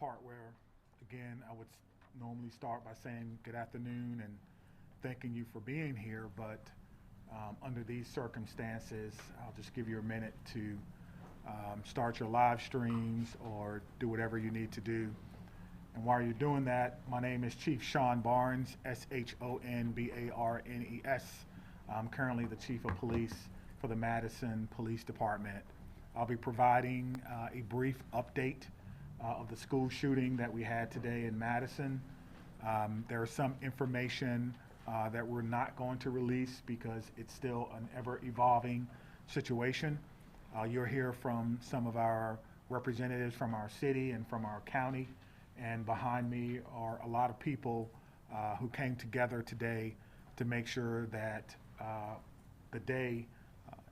part where, again, I would normally start by saying good afternoon and thanking you for being here, but under these circumstances, I'll just give you a minute to start your live streams or do whatever you need to do. And while you're doing that, my name is Chief Sean Barnes, Shonbarnes. I'm currently the Chief of Police for the Madison Police Department. I'll be providing a brief update of the school shooting that we had today in Madison. There is some information that we're not going to release because it's still an ever-evolving situation. You'll hear from some of our representatives from our city and from our county, and behind me are a lot of people who came together today to make sure that the day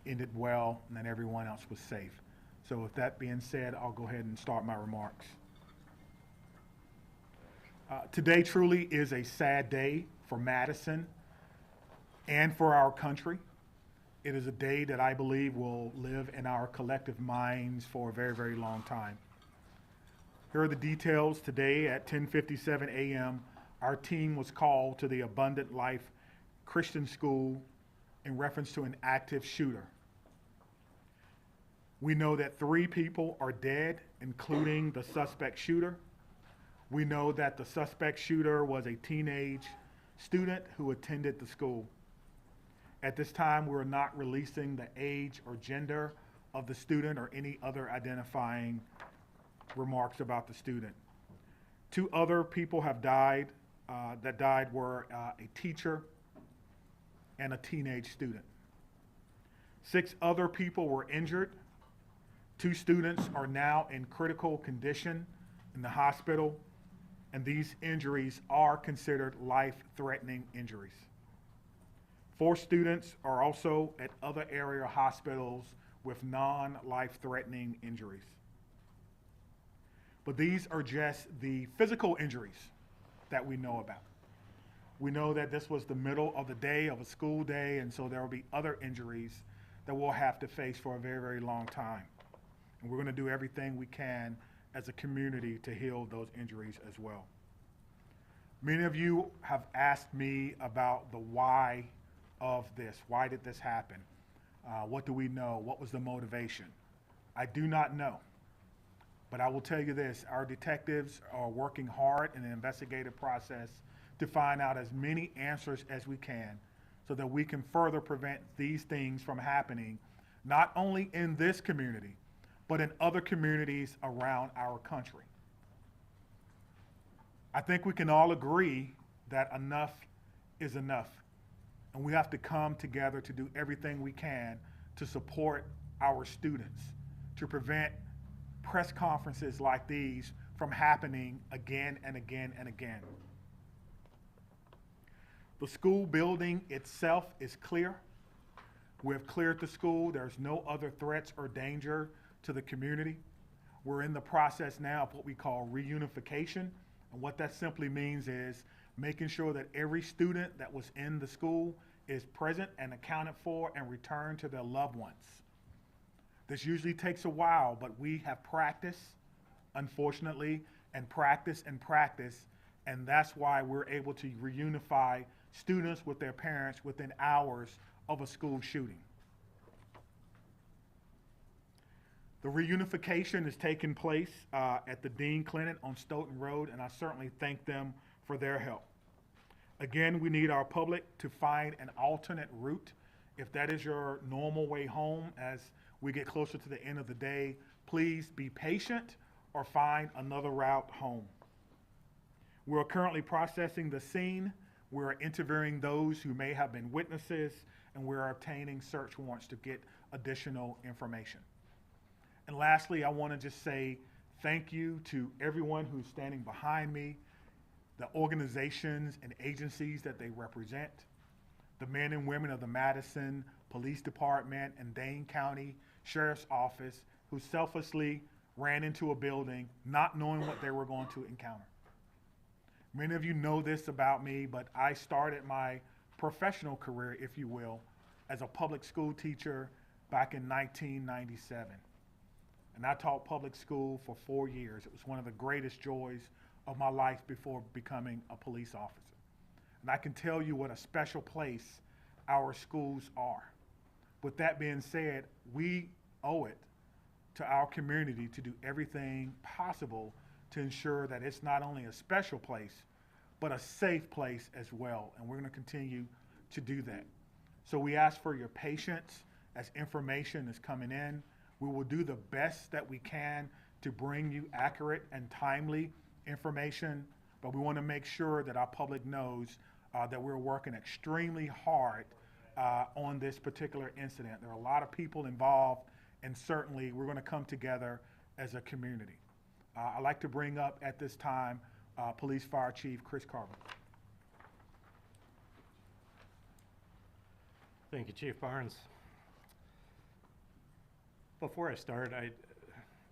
ended well and that everyone else was safe. So with that being said, I'll go ahead and start my remarks. Today truly is a sad day for Madison and for our country. It is a day that I believe will live in our collective minds for a very, very long time. Here are the details. Today at 10:57 a.m., our team was called to the Abundant Life Christian School in reference to an active shooter. We know that 3 people are dead, including the suspect shooter. We know that the suspect shooter was a teenage student who attended the school. At this time, we're not releasing the age or gender of the student or any other identifying remarks about the student. 2 other people have died. That died were a teacher and a teenage student. 6 other people were injured. 2 students are now in critical condition in the hospital, and these injuries are considered life-threatening injuries. 4 students are also at other area hospitals with non-life-threatening injuries. But these are just the physical injuries that we know about. We know that this was the middle of the day of a school day, and so there will be other injuries that we'll have to face for a very, very long time. And we're going to do everything we can as a community to heal those injuries as well. Many of you have asked me about the why of this. Why did this happen? What do we know? What was the motivation? I do not know. But I will tell you this, our detectives are working hard in the investigative process to find out as many answers as we can so that we can further prevent these things from happening, not only in this community, but in other communities around our country. I think we can all agree that enough is enough, and we have to come together to do everything we can to support our students, to prevent press conferences like these from happening again and again and again. The school building itself is clear. We have cleared the school. There's no other threats or danger to the community. We're in the process now of what we call reunification. And what that simply means is making sure that every student that was in the school is present and accounted for and returned to their loved ones. This usually takes a while, but we have practiced, unfortunately, and practice, and that's why we're able to reunify students with their parents within hours of a school shooting. The reunification is taking place at the Dean Clinic on Stoughton Road, and I certainly thank them for their help. Again, we need our public to find an alternate route. If that is your normal way home as we get closer to the end of the day, please be patient or find another route home. We're currently processing the scene. We're interviewing those who may have been witnesses, and we're obtaining search warrants to get additional information. And lastly, I want to just say thank you to everyone who's standing behind me, the organizations and agencies that they represent, the men and women of the Madison Police Department and Dane County Sheriff's Office who selflessly ran into a building not knowing what they were going to encounter. Many of you know this about me, but I started my professional career, if you will, as a public school teacher back in 1997. And I taught public school for 4 years. It was one of the greatest joys of my life before becoming a police officer. And I can tell you what a special place our schools are. With that being said, we owe it to our community to do everything possible to ensure that it's not only a special place, but a safe place as well. And we're going to continue to do that. So we ask for your patience as information is coming in. We will do the best that we can to bring you accurate and timely information, but we want to make sure that our public knows that we're working extremely hard on this particular incident. There are a lot of people involved, and certainly we're going to come together as a community. I'd like to bring up at this time Police Fire Chief Chris Carver. Thank you, Chief Barnes. Before I start,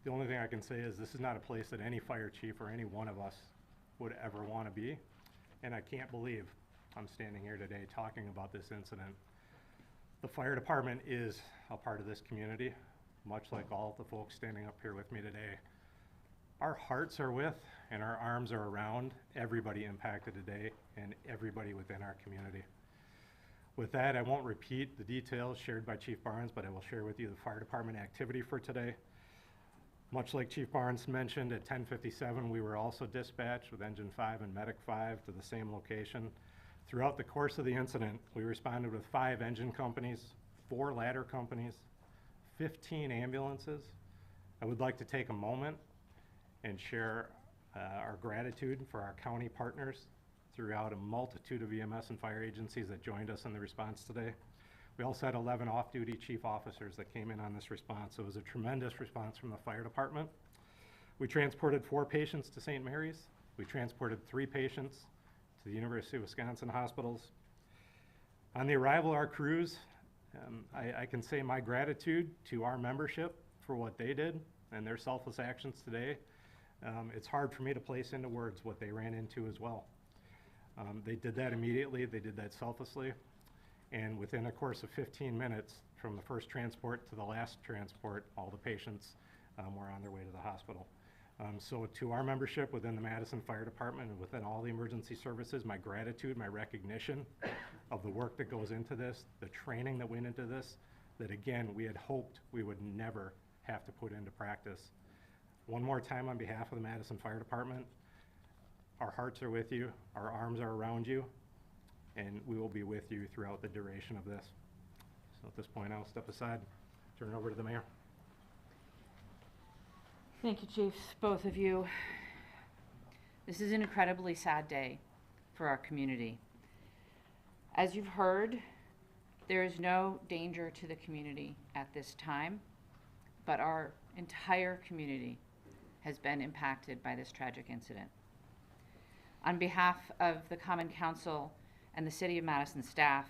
the only thing I can say is this is not a place that any fire chief or any one of us would ever want to be, and I can't believe I'm standing here today talking about this incident. The fire department is a part of this community, much like all the folks standing up here with me today. Our hearts are with and our arms are around everybody impacted today and everybody within our community. With that, I won't repeat the details shared by Chief Barnes, but I will share with you the fire department activity for today. Much like Chief Barnes mentioned, at 10:57, we were also dispatched with Engine 5 and Medic 5 to the same location. Throughout the course of the incident, we responded with 5 engine companies, 4 ladder companies, 15 ambulances. I would like to take a moment and share our gratitude for our county partners throughout a multitude of EMS and fire agencies that joined us in the response today. We also had 11 off-duty chief officers that came in on this response, so it was a tremendous response from the fire department. We transported 4 patients to St. Mary's. We transported 3 patients to the University of Wisconsin hospitals. On the arrival of our crews, I can say my gratitude to our membership for what they did and their selfless actions today. It's hard for me to place into words what they ran into as well. They did that immediately, they did that selflessly, and within a course of 15 minutes from the first transport to the last transport, all the patients were on their way to the hospital. So to our membership within the Madison Fire Department and within all the emergency services, my gratitude, my recognition of the work that goes into this, the training that went into this, that again, we had hoped we would never have to put into practice. One more time on behalf of the Madison Fire Department, our hearts are with you, our arms are around you, and we will be with you throughout the duration of this. So at this point, I'll step aside, turn it over to the mayor. Thank you, Chiefs, both of you. This is an incredibly sad day for our community. As you've heard, there is no danger to the community at this time, but our entire community has been impacted by this tragic incident. On behalf of the Common Council and the City of Madison staff,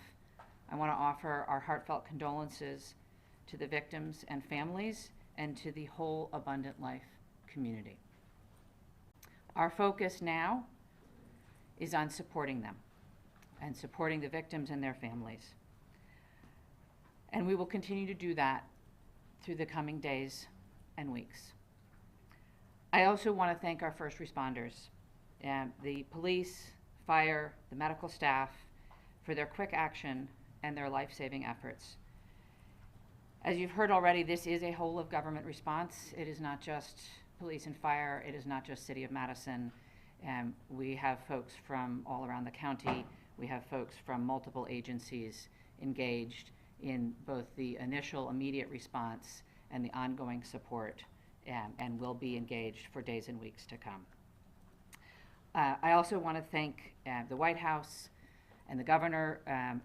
I want to offer our heartfelt condolences to the victims and families and to the whole Abundant Life community. Our focus now is on supporting them and supporting the victims and their families. And we will continue to do that through the coming days and weeks. I also want to thank our first responders, the police, fire, the medical staff, for their quick action and their life-saving efforts. As you've heard already, this is a whole of government response. It is not just police and fire. It is not just City of Madison. We have folks from all around the county. We have folks from multiple agencies engaged in both the initial immediate response and the ongoing support, and will be engaged for days and weeks to come. I also want to thank the White House and the governor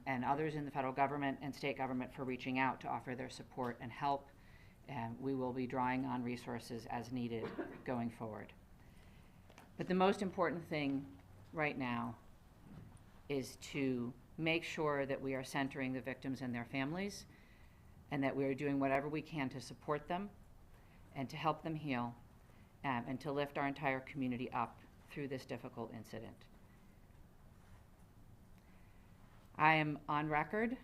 and others in the federal government and state government for reaching out to offer their support and help. We will be drawing on resources as needed going forward. But the most important thing right now is to make sure that we are centering the victims and their families, and that we are doing whatever we can to support them and to help them heal, and to lift our entire community up through this difficult incident. I am on record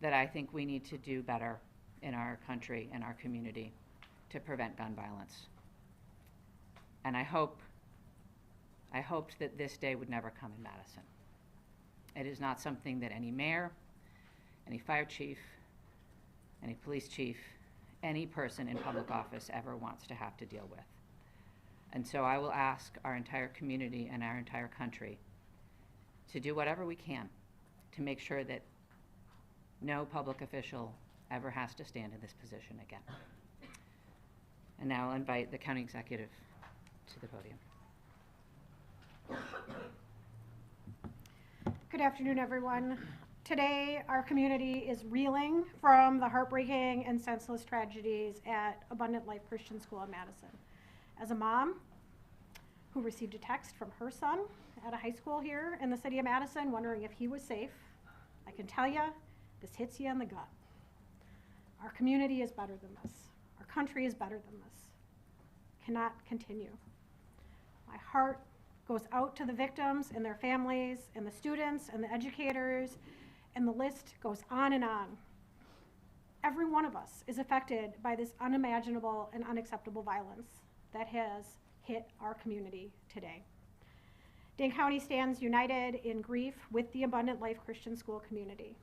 that I think we need to do better in our country and our community. to prevent gun violence. And I hoped that this day would never come in Madison. It is not something that any mayor, any fire chief, any police chief, any person in public office ever wants to have to deal with. And so I will ask our entire community and our entire country to do whatever we can to make sure that no public official ever has to stand in this position again. And now I'll invite the county executive to the podium. Good afternoon, everyone. Today, our community is reeling from the heartbreaking and senseless tragedies at Abundant Life Christian School in Madison. As a mom who received a text from her son at a high school here in the city of Madison wondering if he was safe, I can tell you, this hits you in the gut. Our community is better than this. Our country is better than this. Cannot continue. My heart goes out to the victims and their families and the students and the educators, and the list goes on and on. Every one of us is affected by this unimaginable and unacceptable violence that has hit our community today. Dane County stands united in grief with the Abundant Life Christian School community.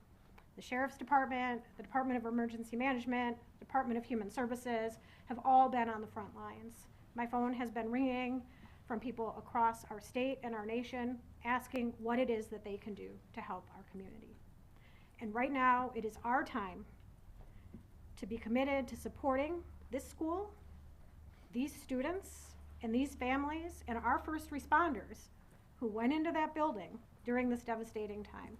The Sheriff's Department, the Department of Emergency Management, Department of Human Services have all been on the front lines. My phone has been ringing from people across our state and our nation asking what it is that they can do to help our community. And right now, it is our time to be committed to supporting this school, these students, and these families, and our first responders who went into that building during this devastating time.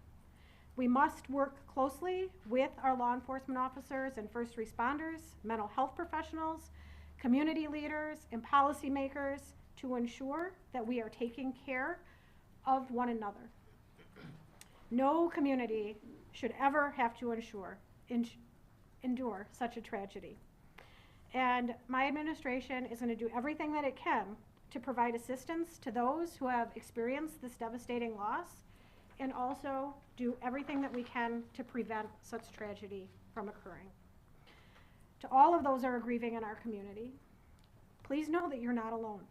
We must work closely with our law enforcement officers and first responders, mental health professionals, community leaders, and policymakers to ensure that we are taking care of one another. No community should ever have to endure such a tragedy. And my administration is going to do everything that it can to provide assistance to those who have experienced this devastating loss, and also do everything that we can to prevent such tragedy from occurring. To all of those who are grieving in our community, please know that you're not alone.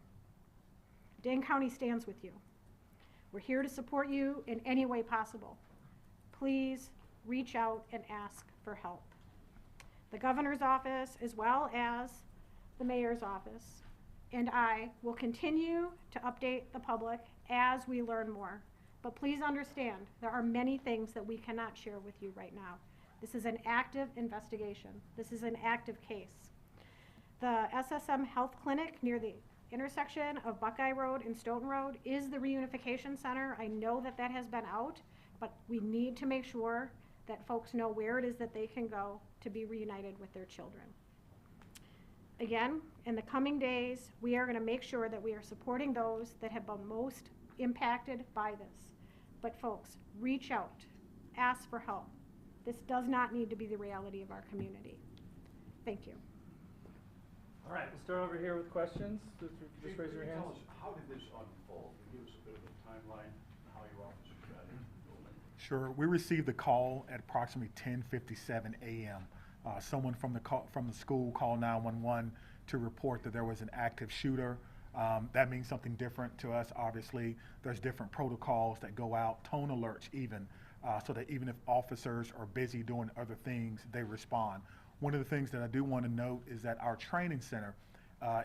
Dane County stands with you. We're here to support you in any way possible. Please reach out and ask for help. The governor's office, as well as the mayor's office, and I will continue to update the public as we learn more. But please understand, there are many things that we cannot share with you right now. This is an active investigation. This is an active case. The SSM Health Clinic near the intersection of Buckeye Road and Stoughton Road is the reunification center. I know that that has been out, but we need to make sure that folks know where it is that they can go to be reunited with their children. Again, in the coming days, we are going to make sure that we are supporting those that have been most impacted by this. But folks, reach out, ask for help. This does not need to be the reality of our community. Thank you. All right, we'll start over here with questions. Just raise your hands. Tell us, how did this unfold? Can you give us a bit of a timeline on how your officers got into the building? Sure. We received the call at approximately 10:57 a.m. Someone from the school called 911 to report that there was an active shooter. That means something different to us. Obviously, there's different protocols that go out, tone alerts even, so that even if officers are busy doing other things, they respond. One of the things that I do want to note is that our training center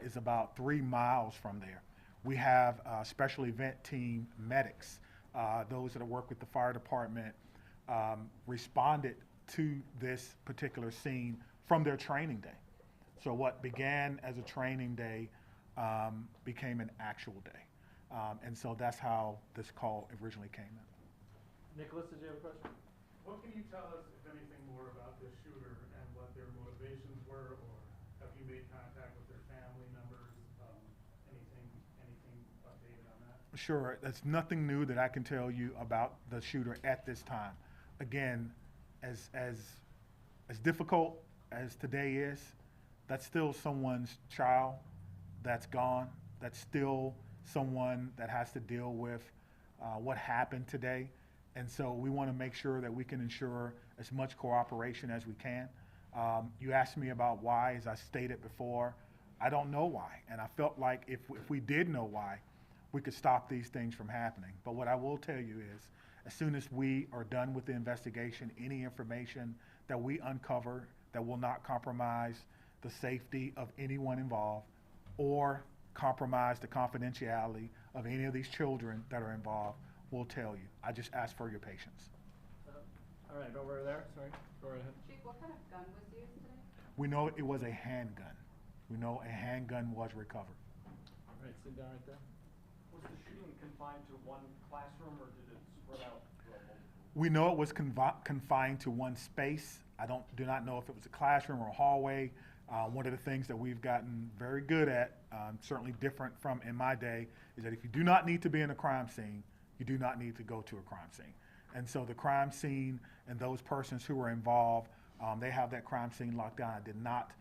is about 3 miles from there. We have special event team medics, those that work with the fire department, responded to this particular scene from their training day. So what began as a training day became an actual day. And so that's how this call originally came in. Nicholas, did you have a question? What can you tell us, if anything, more about this shooter and what their motivations were, or have you made contact with their family members? Anything updated on that? Sure, there's nothing new that I can tell you about the shooter at this time. Again, as difficult as today is, that's still someone's child that's gone. That's still someone that has to deal with what happened today. And so we want to make sure that we can ensure as much cooperation as we can. You asked me about why, as I stated before, I don't know why. And I felt like if we did know why, we could stop these things from happening. But what I will tell you is, as soon as we are done with the investigation, any information that we uncover that will not compromise the safety of anyone involved or compromise the confidentiality of any of these children that are involved, we'll tell you. I just ask for your patience. All right, over there, sorry, go right ahead. Chief, what kind of gun was used today? We know it was a handgun. We know a handgun was recovered. All right, sit down right there. Was the shooting confined to one classroom, or did it spread out throughout multiple? We know it was confined to one space. I do not know if it was a classroom or a hallway. One of the things that we've gotten very good at, certainly different from in my day, is that if you do not need to be in a crime scene, you do not need to go to a crime scene. And so the crime scene and those persons who were involved, they have that crime scene locked down. I did not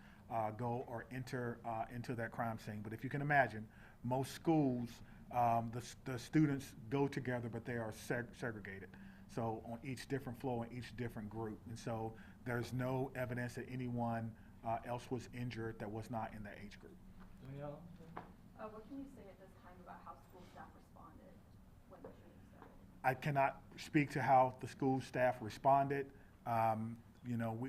go or enter into that crime scene. But if you can imagine, most schools, the students go together, but they are segregated. So on each different floor, in each different group. And so there's no evidence that anyone else was injured that was not in that age group. Danielle? What can you say at this time about how school staff responded when the shooting started? I cannot speak to how the school staff responded.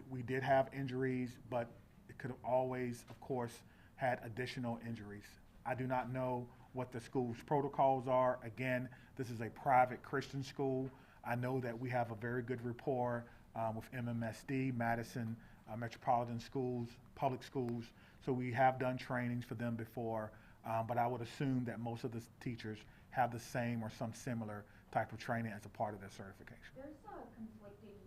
We did have injuries, but it could have always, of course, had additional injuries. I do not know what the school's protocols are. Again, this is a private Christian school. I know that we have a very good rapport with MMSD, Madison Metropolitan Schools, public schools. So we have done trainings for them before, but I would assume that most of the teachers have the same or some similar type of training as a part of their certification. There's conflicting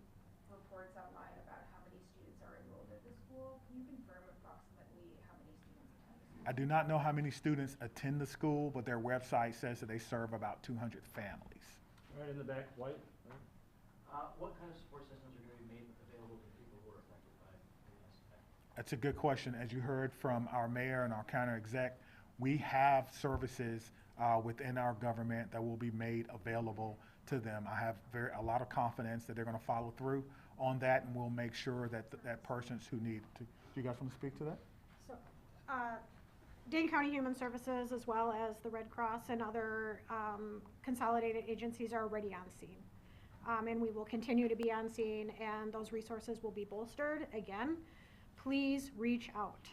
reports online about how many students are enrolled at the school. Can you confirm approximately how many students attend the school? I do not know how many students attend the school, but their website says that they serve about 200 families. Right in the back, white. What kind of support systems are going to be made available to people who are affected by the attack? That's a good question. As you heard from our mayor and our county exec, we have services within our government that will be made available to them. I have a lot of confidence that they're going to follow through on that, and we'll make sure that that persons who need to. Do you guys want to speak to that? So, Dane County Human Services, as well as the Red Cross and other consolidated agencies, are already on scene. And we will continue to be on scene, and those resources will be bolstered. Again, please reach out.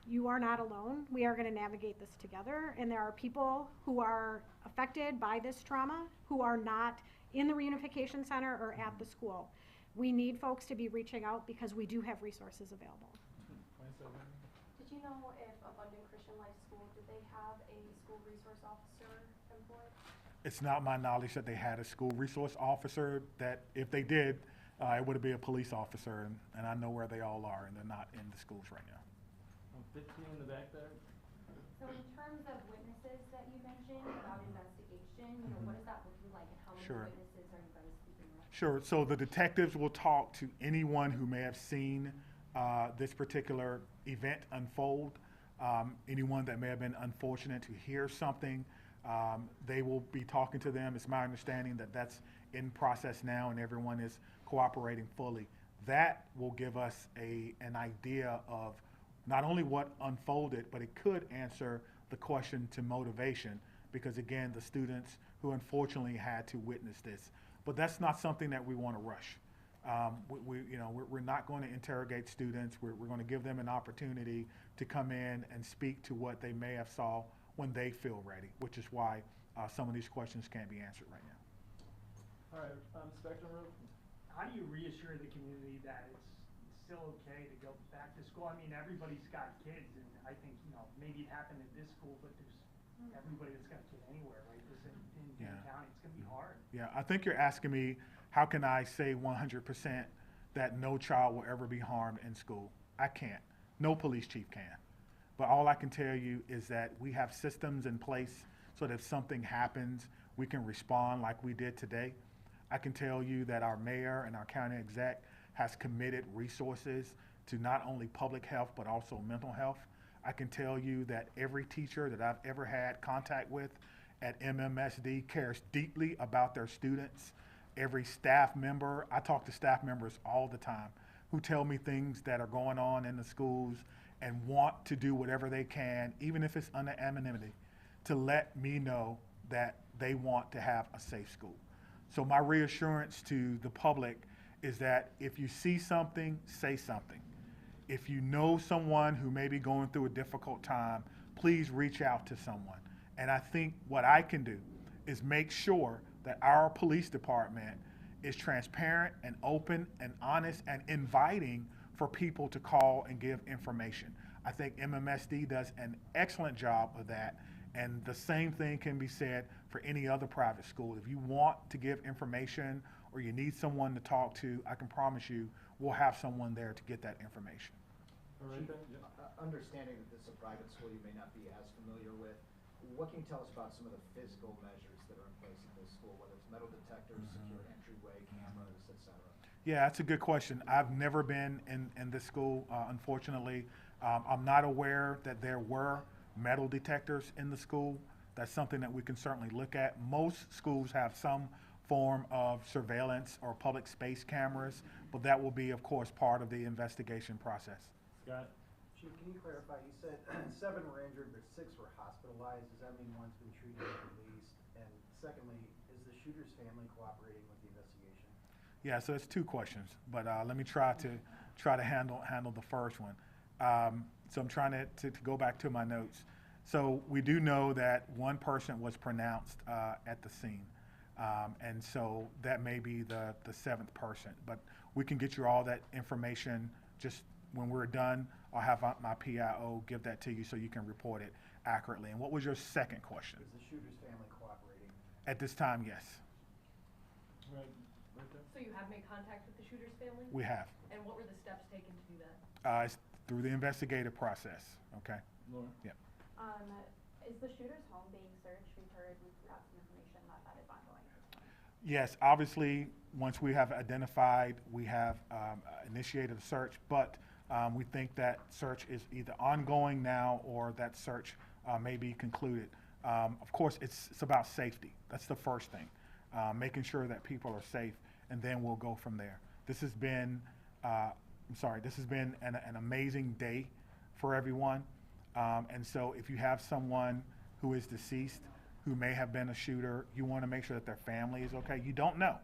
You are not alone. We are going to navigate this together, and there are people who are affected by this trauma who are not in the reunification center or at the school. We need folks to be reaching out because we do have resources available. Did you know if Abundant Christian Life School, did they have a school resource officer employed? It's not my knowledge that they had a school resource officer. That if they did, it would be a police officer, and I know where they all are, and they're not in the schools right now. 15 in the back there. So in terms of witnesses that you mentioned about investigation, what is that looking like, and how many Sure. witnesses are you guys speaking with? Sure. So the detectives will talk to anyone who may have seen this particular event unfold, anyone that may have been unfortunate to hear something. They will be talking to them. It's my understanding that that's in process now, and everyone is cooperating fully. That will give us an idea of not only what unfolded, but it could answer the question to motivation, because again, the students who unfortunately had to witness this. But that's not something that we want to rush. We're not going to interrogate students. We're going to give them an opportunity to come in and speak to what they may have saw when they feel ready, which is why some of these questions can't be answered right now. All right, Spectrum Room. How do you reassure the community that it's still okay to go back to school? I mean, everybody's got kids, and I think, maybe it happened at this school, but there's everybody that's got a kid anywhere, right? This in Dane County, it's gonna be hard. Yeah, I think you're asking me, how can I say 100% that no child will ever be harmed in school? I can't. No police chief can. But all I can tell you is that we have systems in place so that if something happens, we can respond like we did today. I can tell you that our mayor and our county exec has committed resources to not only public health, but also mental health. I can tell you that every teacher that I've ever had contact with at MMSD cares deeply about their students. Every staff member, I talk to staff members all the time who tell me things that are going on in the schools, and want to do whatever they can, even if it's under anonymity, to let me know that they want to have a safe school. So my reassurance to the public is that if you see something, say something. If you know someone who may be going through a difficult time, please reach out to someone. And I think what I can do is make sure that our police department is transparent and open and honest and inviting for people to call and give information. I think MMSD does an excellent job of that, and the same thing can be said for any other private school. If you want to give information or you need someone to talk to, I can promise you we'll have someone there to get that information. All right, Chief, then, yeah. Understanding that this is a private school you may not be as familiar with, what can you tell us about some of the physical measures that are in place at this school, whether it's metal detectors, secure entryway, cameras, et cetera? Yeah, that's a good question. I've never been in this school, unfortunately. I'm not aware that there were metal detectors in the school. That's something that we can certainly look at. Most schools have some form of surveillance or public space cameras, but that will be, of course, part of the investigation process. Scott? Chief, can you clarify, you said 7 were injured, but 6 were hospitalized. Does that mean one's been treated or released? And secondly, is the shooter's family cooperating with the investigation? Yeah, so it's 2 questions, but let me try to handle the first one. So I'm trying to go back to my notes. So we do know that 1 person was pronounced at the scene, and so that may be the 7th person. But we can get you all that information just when we're done. I'll have my PIO give that to you so you can report it accurately. And what was your second question? Is the shooter's family cooperating? At this time, yes, Right, right there. So you have made contact with the shooter's family? we have. And what were the steps taken to do that? It's through the investigative process, okay? Laura? Yeah. Is the shooter's home being searched? We've got some information that is ongoing. Yes, obviously, once we have identified, we have initiated a search, but we think that search is either ongoing now or that search may be concluded. Of course, it's about safety. That's the first thing, making sure that people are safe, and then we'll go from there. This has been, this has been an amazing day for everyone. And so if you have someone who is deceased, who may have been a shooter, you want to make sure that their family is okay. You don't know.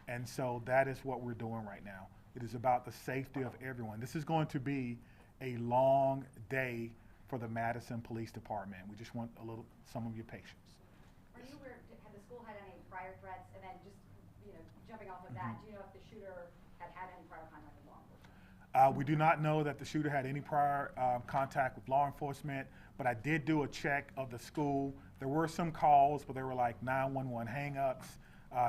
And so that is what we're doing right now. It is about the safety of everyone. This is going to be a long day for the Madison Police Department. We just want some of your patience. Are you aware, had the school had any prior threats? And then just, jumping off of that, do you know if the shooter had any prior contact with law enforcement? We do not know that the shooter had any prior contact with law enforcement, but I did do a check of the school. There were some calls, but they were like 911 hang-ups,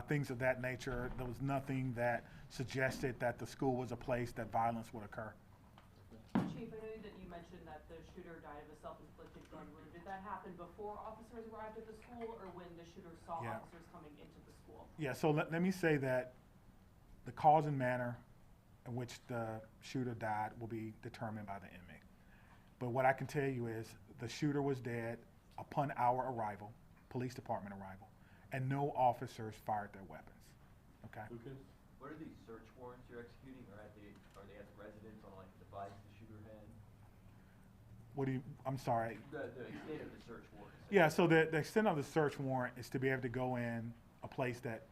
things of that nature. There was nothing that suggested that the school was a place that violence would occur. Chief, I know that you mentioned that the shooter died of a self-inflicted gun wound. Did that happen before officers arrived at the school or when the shooter saw Yeah. officers coming into the school? Yeah, so let me say that the cause and manner in which the shooter died will be determined by the inmate. But what I can tell you is the shooter was dead upon our arrival, police department arrival, and no officers fired their weapons. Okay? Lucas? What are these search warrants you're executing? Are they at the residence on like the device the shooter had? What do you, I'm sorry. The extent of the search warrant. Yeah, so the extent of the search warrant is to be able to go in a place that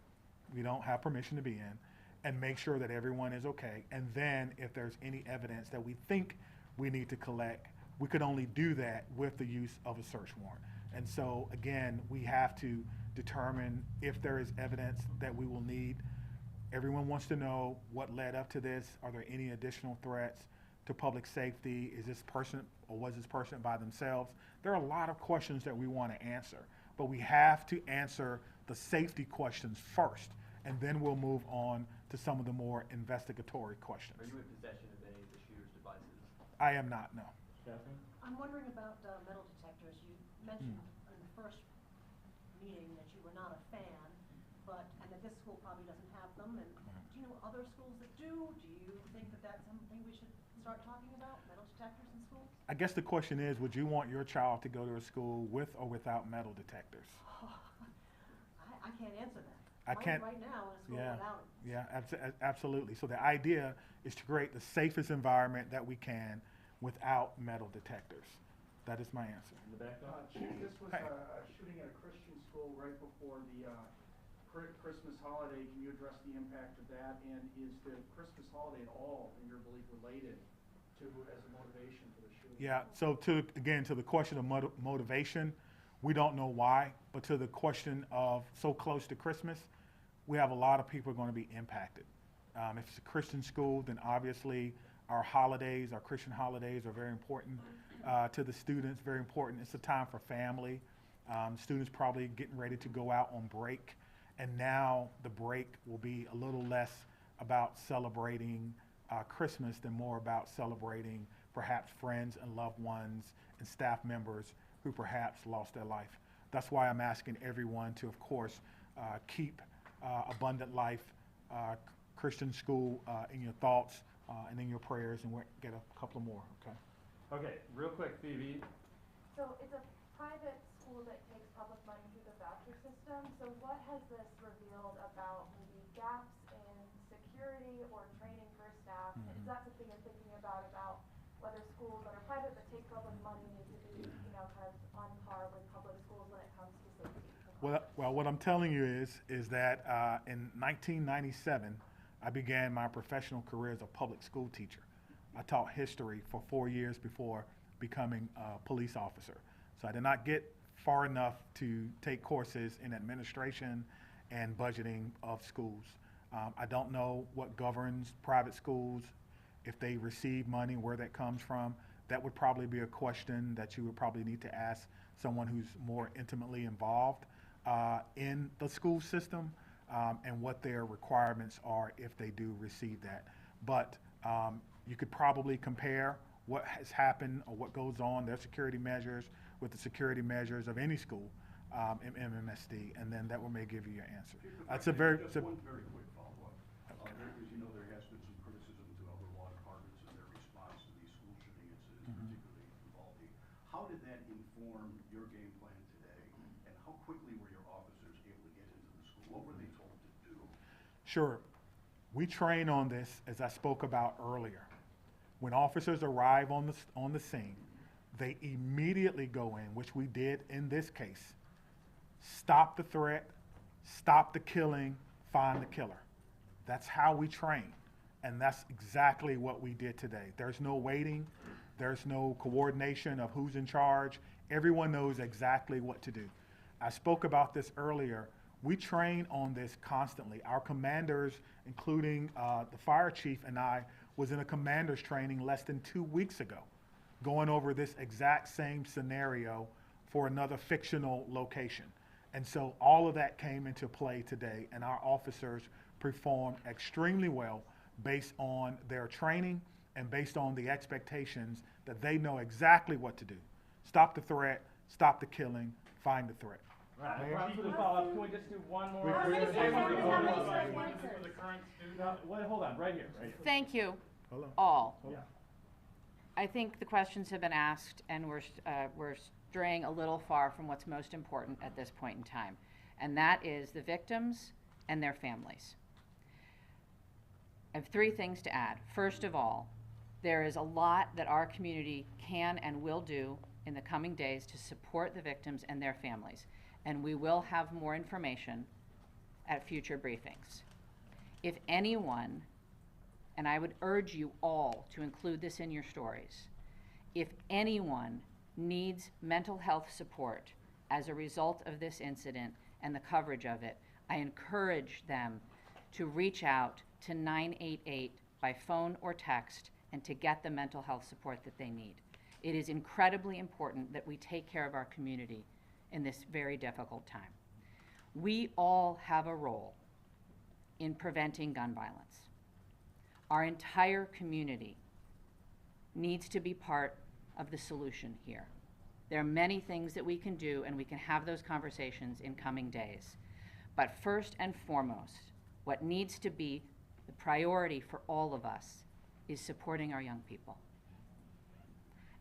we don't have permission to be in and make sure that everyone is okay. And then if there's any evidence that we think we need to collect, we could only do that with the use of a search warrant. And so again, we have to determine if there is evidence that we will need. Everyone wants to know what led up to this. Are there any additional threats to public safety? Is this person or was this person by themselves? There are a lot of questions that we want to answer, but we have to answer the safety questions first, and then we'll move on to some of the more investigatory questions. Are you in possession of any of the shooter's devices? I am not, no. Catherine? I'm wondering about metal detectors. You mentioned in the first meeting that you were not a fan, and that this school probably doesn't have them. And do you know other schools that do? Do you think that that's something we should start talking about, metal detectors in schools? I guess the question is, would you want your child to go to a school with or without metal detectors? I can't answer that. I can't. Right now in a school without it. Yeah, absolutely. So the idea is to create the safest environment that we can without metal detectors. That is my answer. In the back there? Chief, this was Hey. a shooting at a Christian school right before the Christmas holiday. Can you address the impact of that? And is the Christmas holiday at all, in your belief, related to as a motivation for the shooting? Yeah, so to the question of motivation, we don't know why, but to the question of so close to Christmas, we have a lot of people going to be impacted. If it's a Christian school, then obviously our holidays, our Christian holidays are very important to the students, very important. It's a time for family. Students probably getting ready to go out on break, and now the break will be a little less about celebrating Christmas than more about celebrating perhaps friends and loved ones and staff members who perhaps lost their life. That's why I'm asking everyone to, of course, keep Abundant Life Christian School in your thoughts and in your prayers, and we'll get a couple more, okay? Okay, real quick, Phoebe. So it's a private school that takes public money through the voucher system. So what has this revealed about maybe gaps in security or training for staff? Is that something you're thinking about whether schools that are private but take public money need to be, kind of on par with public schools when it comes to safety? Well, what I'm telling you is that in 1997, I began my professional career as a public school teacher. I taught history for 4 years before becoming a police officer. So I did not get far enough to take courses in administration and budgeting of schools. I don't know what governs private schools, if they receive money, where that comes from. That would probably be a question that you would probably need to ask someone who's more intimately involved in the school system and what their requirements are if they do receive that. But you could probably compare what has happened or what goes on, their security measures, with the security measures of any school in MMSD, and then that may give you your answer. That's a very... Just one very quick follow-up. As you know, there has been some criticism to other law departments and their response to these school shooting incidents, particularly Uvalde. How did that inform your game plan today, and how quickly were your officers able to get into the school? What were they told to do? Sure. We train on this, as I spoke about earlier. When officers arrive on the scene, they immediately go in, which we did in this case. Stop the threat, stop the killing, find the killer. That's how we train, and that's exactly what we did today. There's no waiting, there's no coordination of who's in charge. Everyone knows exactly what to do. I spoke about this earlier. We train on this constantly. Our commanders, including the fire chief and I, was in a commander's training less than 2 weeks ago, going over this exact same scenario for another fictional location. And so all of that came into play today, and our officers performed extremely well based on their training and based on the expectations that they know exactly what to do. Stop the threat, stop the killing, find the threat. All right, props for the follow-up. Can we just do one more? Hold on, right here. Thank you, Hold on. all. Yeah. I think the questions have been asked, and we're straying a little far from what's most important at this point in time, and that is the victims and their families. I have 3 things to add. First of all, there is a lot that our community can and will do in the coming days to support the victims and their families, and we will have more information at future briefings. If anyone, and I would urge you all to include this in your stories, if anyone needs mental health support as a result of this incident and the coverage of it, I encourage them to reach out to 988 by phone or text and to get the mental health support that they need. It is incredibly important that we take care of our community in this very difficult time. We all have a role in preventing gun violence. Our entire community needs to be part of the solution here. There are many things that we can do, and we can have those conversations in coming days. But first and foremost, what needs to be the priority for all of us is supporting our young people.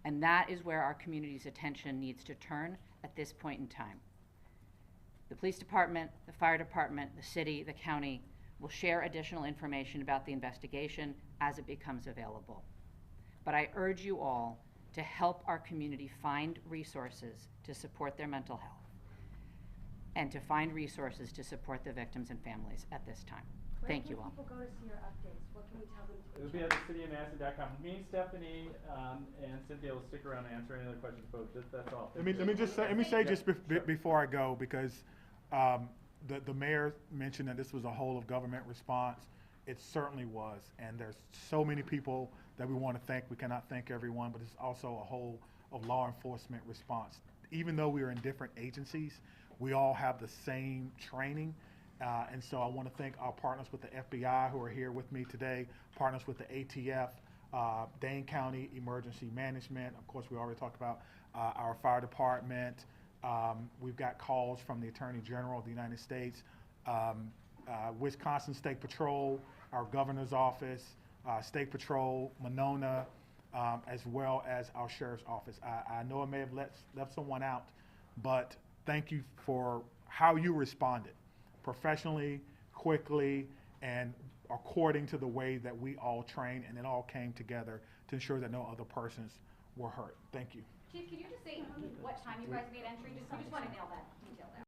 And that is where our community's attention needs to turn at this point in time. The police department, the fire department, the city, the county will share additional information about the investigation as it becomes available. but I urge you all to help our community find resources to support their mental health and to find resources to support the victims and families at this time. Thank you all. Where can people go to see your updates? What can we tell them to? It'll be at thecityofmadison.com. Me, Stephanie, and Cynthia will stick around to answer any other questions, folks. That's all. Let me say just before I go, because the mayor mentioned that this was a whole of government response. It certainly was, and there's so many people that we want to thank. We cannot thank everyone, but it's also a whole of law enforcement response. Even though we are in different agencies, we all have the same training. And so I want to thank our partners with the FBI who are here with me today, partners with the ATF, Dane County Emergency Management. Of course, we already talked about our fire department. We've got calls from the Attorney General of the United States, Wisconsin State Patrol, our governor's office, State Patrol, Monona, as well as our sheriff's office. I know I may have left someone out, but thank you for how you responded. Professionally, quickly, and according to the way that we all trained, and it all came together to ensure that no other persons were hurt. Thank you. Chief, can you just say what time you guys made entry? We just want to nail that detail down.